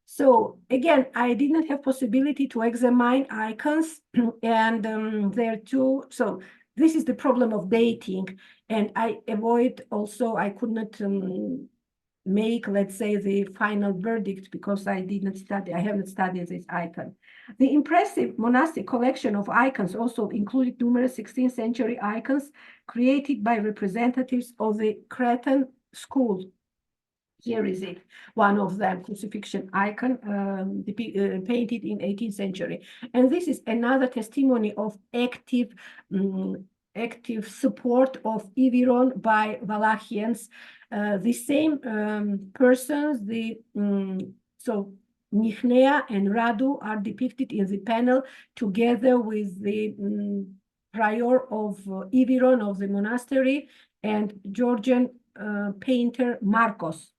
So again, I didn't have possibility to examine icons, and there are two. So this is the problem of dating, and I could not make, let's say, the final verdict because I haven't studied this icon. The impressive monastic collection of icons also included numerous 16th century icons created by representatives of the Cretan school. Here is it, one of them, crucifixion icon, painted in 18th century. And this is another testimony of active support of Iviron by Wallachians. The same persons, so Mihnea and Radu are depicted in the panel together with the prior of Iviron of the monastery and Georgian painter Marcos.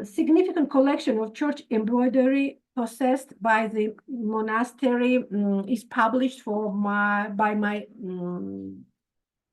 Significant collection of church embroidery possessed by the monastery is published by my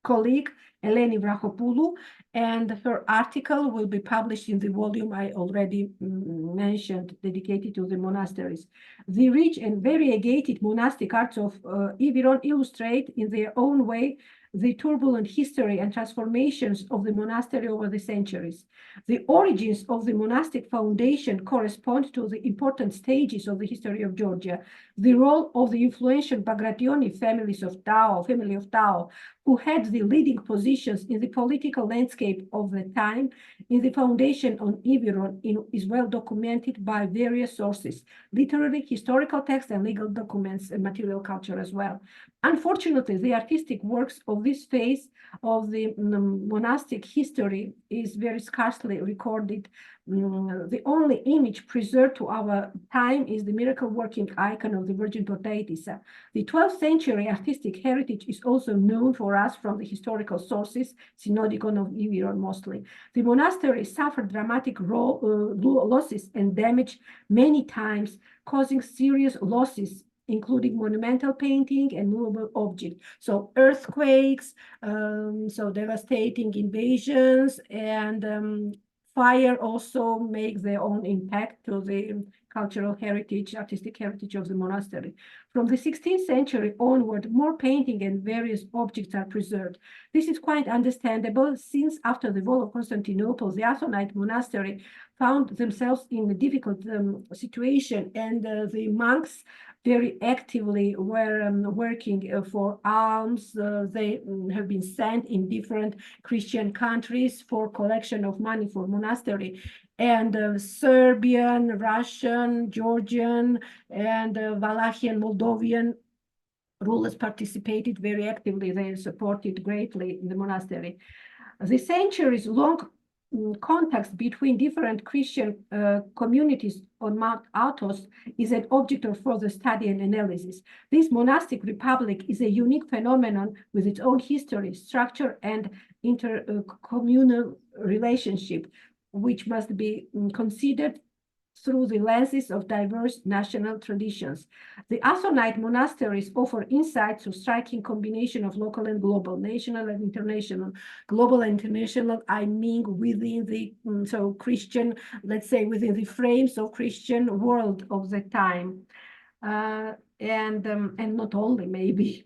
colleague Eleni Vrachopoulou, and her article will be published in the volume I already mentioned, dedicated to the monasteries. The rich and variegated monastic arts of Iviron illustrate in their own way the turbulent history and transformations of the monastery over the centuries. The origins of the monastic foundation correspond to the important stages of the history of Georgia. The role of the influential Bagrationi family of Tao, who had the leading positions in the political landscape of the time, in the foundation on Iviron is well documented by various sources, literary, historical texts, and legal documents, and material culture as well. Unfortunately, the artistic works of this phase of the monastic history is very scarcely recorded. The only image preserved to our time is the miracle-working icon of the Virgin Portaitisa. The 12th century artistic heritage is also known for us from the historical sources, Synodicon of Iviron mostly. The monastery suffered dramatic losses and damage many times, causing serious losses, including monumental painting and movable objects. So earthquakes, so devastating invasions, and fire also make their own impact to the cultural heritage, artistic heritage of the monastery. From the 16th century onward, more painting and various objects are preserved. This is quite understandable, since after the fall of Constantinople, the Athonite monastery found themselves in a difficult situation, and the monks very actively were working for alms. They have been sent in different Christian countries for collection of money for monastery. And Serbian, Russian, Georgian, and Wallachian, Moldovan rulers participated very actively. They supported greatly the monastery. The centuries-long contacts between different Christian communities on Mount Athos is an object of further study and analysis. This monastic republic is a unique phenomenon with its own history, structure, and intercommunal relationship, which must be considered through the lenses of diverse national traditions. The Athonite monasteries offer insights to striking combination of local and global, national and international. Global and international, I mean within the Christian, let's say within the frames of Christian world of the time. And not only maybe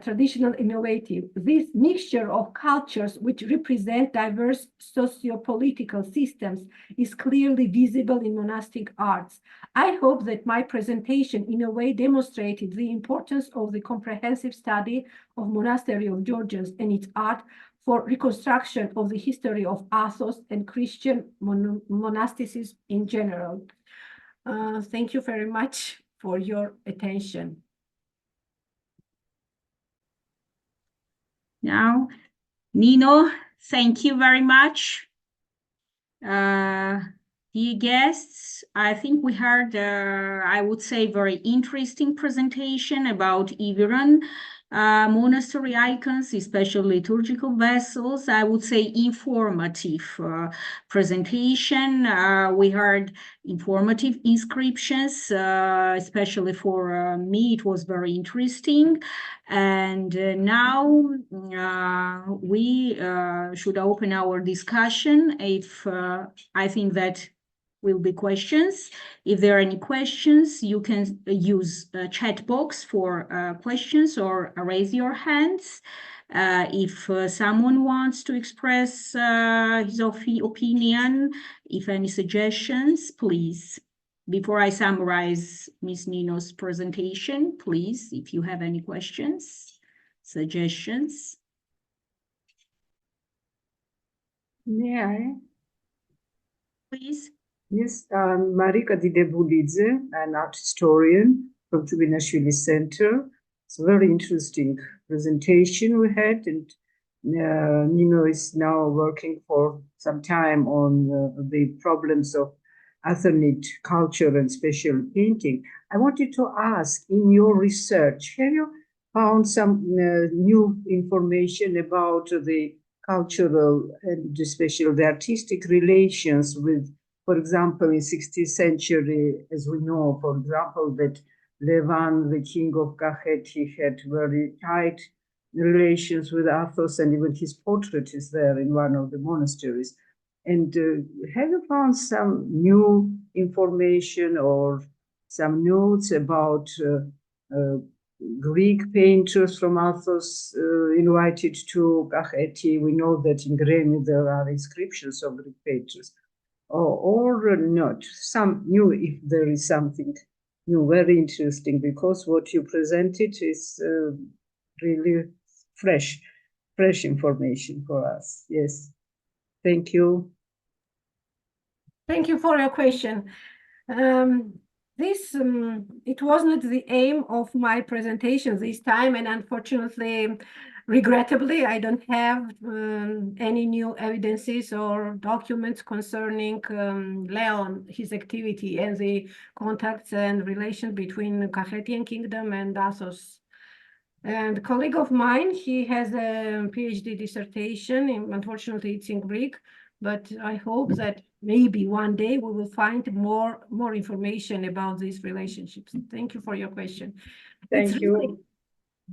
traditional innovative. This mixture of cultures which represent diverse socio-political systems is clearly visible in monastic arts. I hope that my presentation in a way demonstrated the importance of the comprehensive study of monastery of Georgians and its art for reconstruction of the history of Athos and Christian monasticism in general. Thank you very much for your attention. Now, Nino, thank you very much. Dear guests, I think we heard, I would say, very interesting presentation about Iviron monastery icons, especially liturgical vessels. I would say informative presentation. We heard informative inscriptions, especially for me, it was very interesting. And now we should open our discussion. If I think that will be questions. If there are any questions, you can use a chat box for questions or raise your hands. If someone wants to express his opinion, if any suggestions, please. Before I summarize Ms. Nino's presentation, please, if you have any questions, suggestions. May I? Please. Yes, Marika Didebulidze, an art historian from Dughashvili Center. It's a very interesting presentation we had, and Nino is now working for some time on the problems of Athonite culture and special painting. I wanted to ask, in your research, have you found some new information about the cultural and especially the artistic relations with, for example, in 16th century, as we know, for example, that Levan, the king of Kakheti, had very tight relations with Athos, and even his portrait is there in one of the monasteries. And have you found some new information or some notes about Greek painters from Athos invited to Kakheti? We know that in Gremi there are inscriptions of Greek painters. Or not, some new, if there is something new, very interesting, because what you presented is really fresh information for us. Yes, thank you. Thank you for your question. It was not the aim of my presentation this time, and unfortunately, regrettably, I don't have any new evidences or documents concerning Leon, his activity, and the contacts and relations between Kakhetian kingdom and Athos. And a colleague of mine, he has a PhD dissertation, unfortunately it's in Greek, but I hope that maybe one day we will find more information about these relationships. Thank you for your question. Thank you.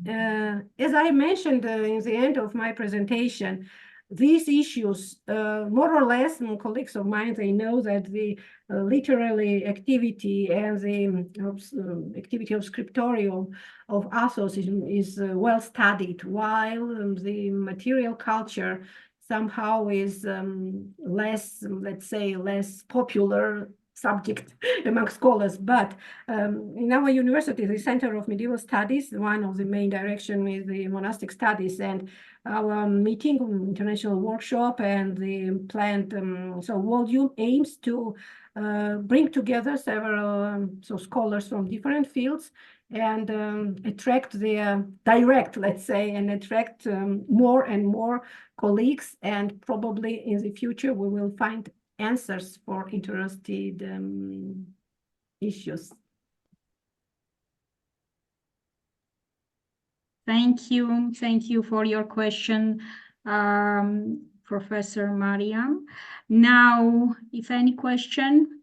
As I mentioned in the end of my presentation, these issues, more or less, colleagues of mine, they know that the literary activity and the activity of scriptorium of Athos is well studied, while the material culture somehow is less, let's say, less popular subject among scholars. But in our university, the Center of Medieval Studies, one of the main direction is the monastic studies, and our meeting, international workshop, and the planned volume aims to bring together several scholars from different fields and attract direct, let's say, and attract more and more colleagues. And probably in the future, we will find answers for interested issues. Thank you for your question, Professor Mariam. Now, if any question,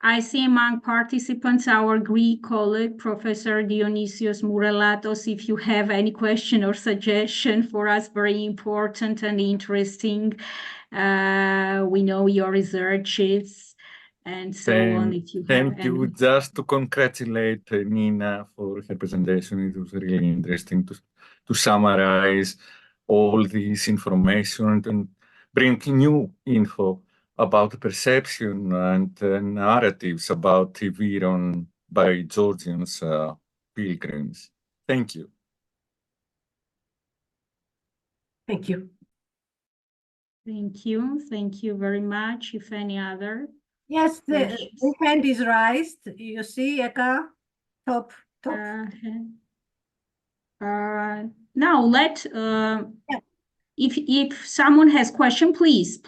I see among participants our Greek colleague, Professor Dionysios Mourelatos. If you have any question or suggestion for us, very important and interesting. We know your researches and so on. If you have Thank you. Just to congratulate Nina for her presentation. It was really interesting to summarize all this information and bring new info about the perception and narratives about Iviron by Georgians pilgrims. Thank you. Thank you. Thank you very much. If any other? Yes, the hand is raised. You see, Eka, top. Now if someone has question, please.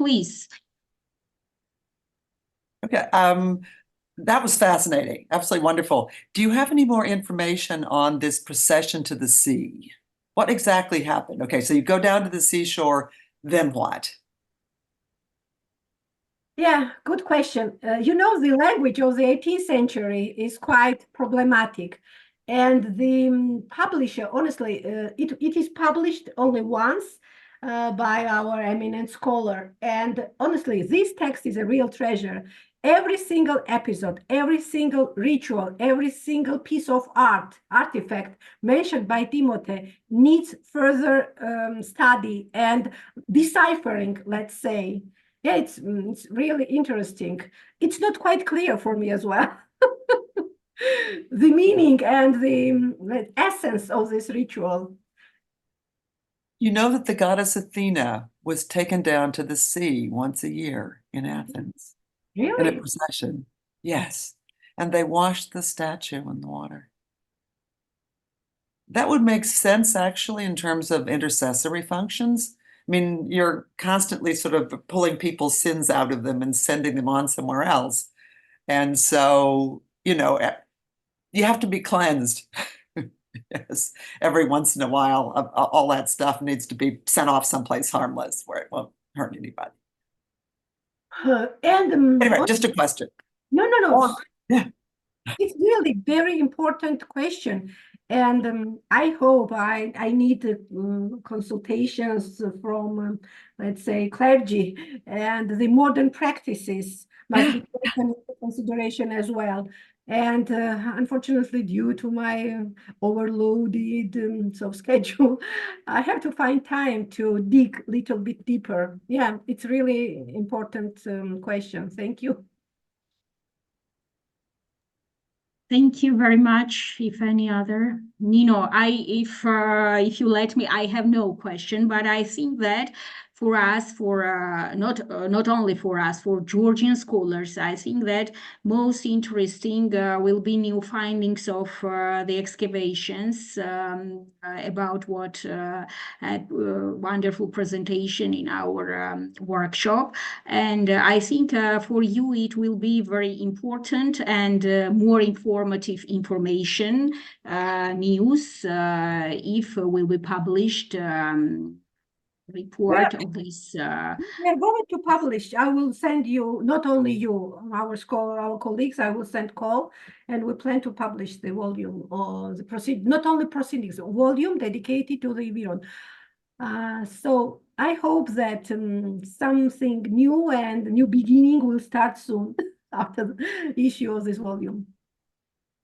Okay, that was fascinating, absolutely wonderful. Do you have any more information on this procession to the sea? What exactly happened? Okay, so you go down to the seashore, then what? Yeah, good question. You know, the language of the 18th century is quite problematic. And the publisher, honestly, it is published only once by our eminent scholar. And honestly, this text is a real treasure. Every single episode, every single ritual, every single piece of artifact mentioned by Timothy needs further study and deciphering, let's say. Yeah, it's really interesting. It's not quite clear for me as well. The meaning and the essence of this ritual. You know that the goddess Athena was taken down to the sea once a year in Athens. Really? In a procession. Yes. And they washed the statue in the water. That would make sense, actually, in terms of intercessory functions. I mean, you're constantly sort of pulling people's sins out of them and sending them on somewhere else. And so, you know, you have to be cleansed. Yes, every once in a while, all that stuff needs to be sent off someplace harmless where it won't hurt anybody. Anyway, just a question. No. Yeah. It's really very important question. And I hope I need consultations from, let's say, clergy, and the modern practices must be taken into consideration as well. And unfortunately, due to my overloaded schedule, I have to find time to dig a little bit deeper. Yeah, it's really important question. Thank you. Thank you very much. If any other, Nino, if you let me, I have no question, but I think that for us, not only for us, for Georgian scholars, I think that most interesting will be new findings of the excavations about what wonderful presentation in our workshop. And I think for you, it will be very important and more informative information, news, if will be published report of this. We are going to publish. I will send you, not only you, our colleagues, I will send call, and we plan to publish the volume or the not only proceedings, volume dedicated to the Iviron. So I hope that something new and new beginning will start soon after the issue of this volume.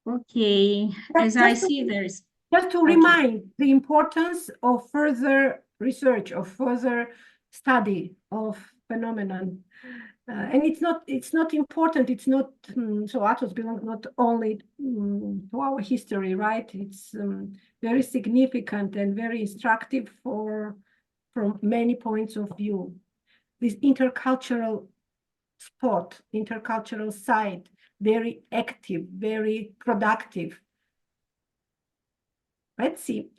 Okay, as I see there's... Just to remind the importance of further research, of further study of phenomenon. And it's not important, it's not, so Athos belongs not only to our history, right? It's very significant and very instructive from many points of view. This intercultural spot, intercultural site, very active, very productive. Let's see.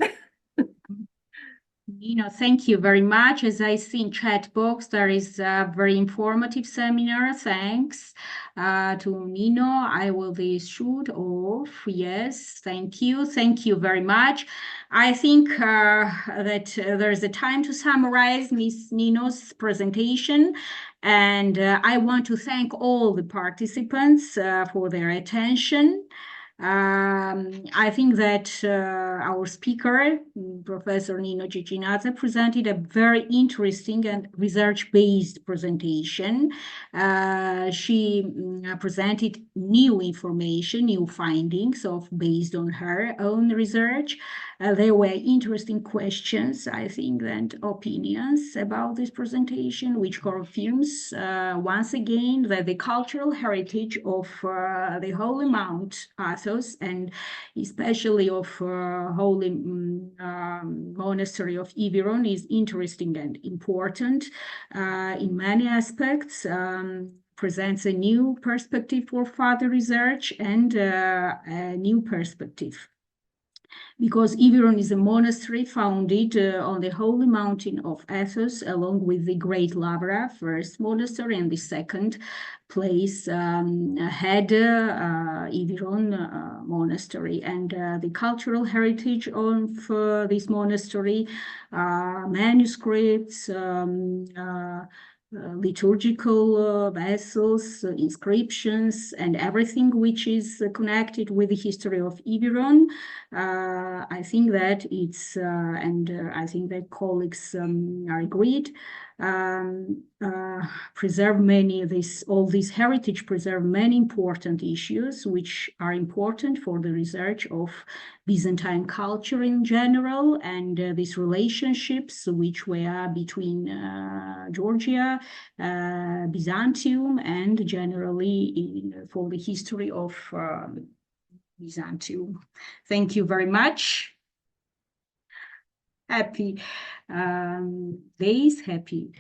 Nino, thank you very much. As I see in chat box, there is a very informative seminar. Thanks to Nino. I will be shoot off. Yes, thank you. Thank you very much. I think that there is a time to summarize Ms. Nino's presentation. And I want to thank all the participants for their attention. I think that our speaker, Professor Nino Chichinadze, presented a very interesting and research-based presentation. She presented new information, new findings based on her own research. There were interesting questions, I think, and opinions about this presentation, which confirms once again that the cultural heritage of the Holy Mount Athos, and especially of Holy Monastery of Iviron, is interesting and important in many aspects. Presents a new perspective for further research and a new perspective. Because Iviron is a monastery founded on the holy mountain of Athos, along with the Great Lavra, first monastery, and the second place had Iviron monastery. And the cultural heritage of this monastery, manuscripts, liturgical vessels, inscriptions, and everything which is connected with the history of Iviron. I think that it's, and I think that colleagues are agreed, preserve all this heritage preserve many important issues which are important for the research of Byzantine culture in general, and these relationships which were between Georgia, Byzantium, and generally for the history of Byzantium. Thank you very much. Happy days, happy,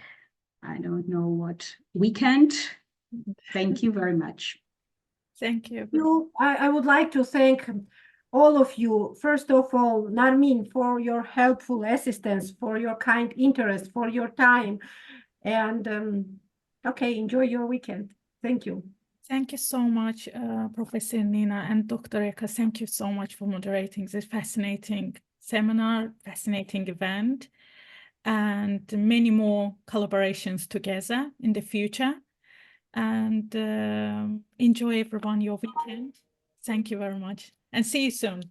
I don't know what, weekend. Thank you very much. Thank you. I would like to thank all of you. First of all, Narmin, for your helpful assistance, for your kind interest, for your time. And okay, enjoy your weekend. Thank you. Thank you so much, Professor Nina and Dr. Eka. Thank you so much for moderating this fascinating seminar, fascinating event, and many more collaborations together in the future. And enjoy everyone your weekend. Thank you very much, and see you soon.